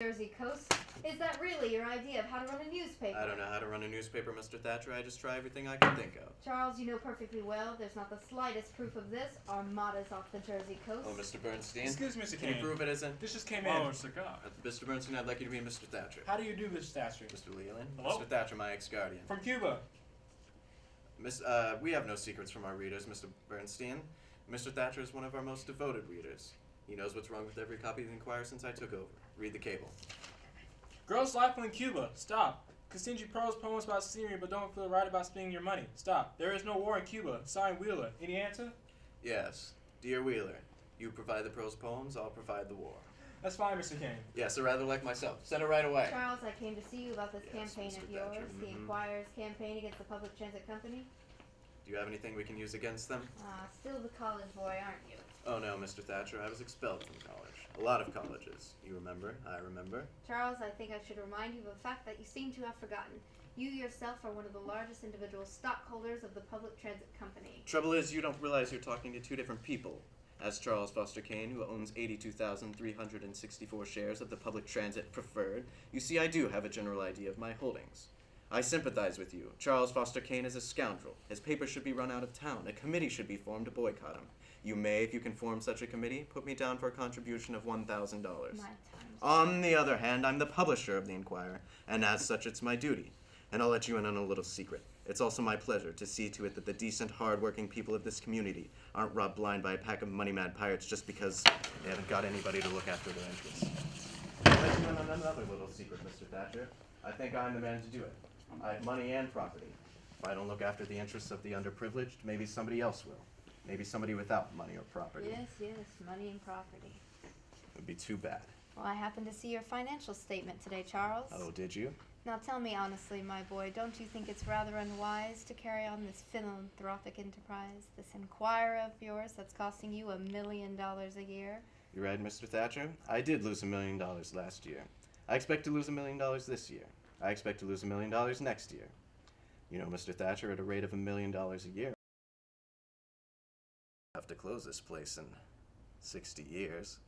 Jersey coast. Is that really your idea of how to run a newspaper? I don't know how to run a newspaper, Mr. Thatcher. I just try everything I can think of. Charles, you know perfectly well there's not the slightest proof of this. Armada's off the Jersey coast. Oh, Mr. Bernstein? Excuse me, Mr. Can you Kane. prove it isn't? This just came in. Oh, cigar. Mr. Bernstein, I'd like you to be Mr. Thatcher. How do you do this, Thatcher? Mr. Leland? Hello? Mr. Thatcher, my ex-guardian. From Cuba. We have no secrets from our readers, Mr. Bernstein. Mr. Thatcher is one of our most devoted readers. He knows what's wrong with every copy of the Inquirer since I took over. Read the cable. Girls life in Cuba. Stop. Continue prose poems about scenery, but don't feel right about spending your money. Stop. There is no war in Cuba. Signed, Wheeler. Any answer? Yes. Dear Wheeler, you provide the prose poems, I'll provide the war. That's fine, Mr. Kane. Yes, or rather like myself. Send it right away. Charles, I came to see you about this Yes, campaign Mr. of yours, Thatcher, the mhm. Inquirer's campaign against the public transit company. Do you have anything we can use against them? Still the college boy, aren't you? Oh no, Mr. Thatcher, I was expelled from college. A lot of colleges. You remember? I remember. Charles, I think I should remind you of a fact that you seem to have forgotten. You yourself are one of the largest individual stockholders of the public transit company. Trouble is, you don't realize you're talking to two different people. As Charles Foster Kane, who owns 82,364 shares of the public transit preferred, you see I do have a general idea of my holdings. I sympathize with you. Charles Foster Kane is a scoundrel. His paper should be run out of town. A committee should be formed to boycott him. You may, if you can form such a committee, put me down for a contribution of $1,000. My time's On the other hand, I'm the publisher of the Inquirer, and as such it's my duty. And I'll let you in on a little secret. It's also my pleasure to see to it that the decent, hard-working people of this community aren't robbed blind by a pack of money-mad pirates just because they haven't got anybody to look after their interests. I'll let you in on another little secret, Mr. Thatcher. I think I'm the man to do it. I have money and property. If I don't look after the interests of the underprivileged, maybe somebody else will. Maybe somebody without money or property. Yes, money and property. It would be too bad. Well, I happened to see your financial statement today, Charles. Oh, did you? Now tell me honestly, my boy, don't you think it's rather unwise to carry on this philanthropic enterprise, this Inquirer of yours that's costing you $1 million a year? You're right, Mr. Thatcher. I did lose $1 million last year. I expect to lose $1 million this year. I expect to lose $1 million next year. You know, Mr. Thatcher, at a rate of $1 million a year, I have to close this place in 60 years.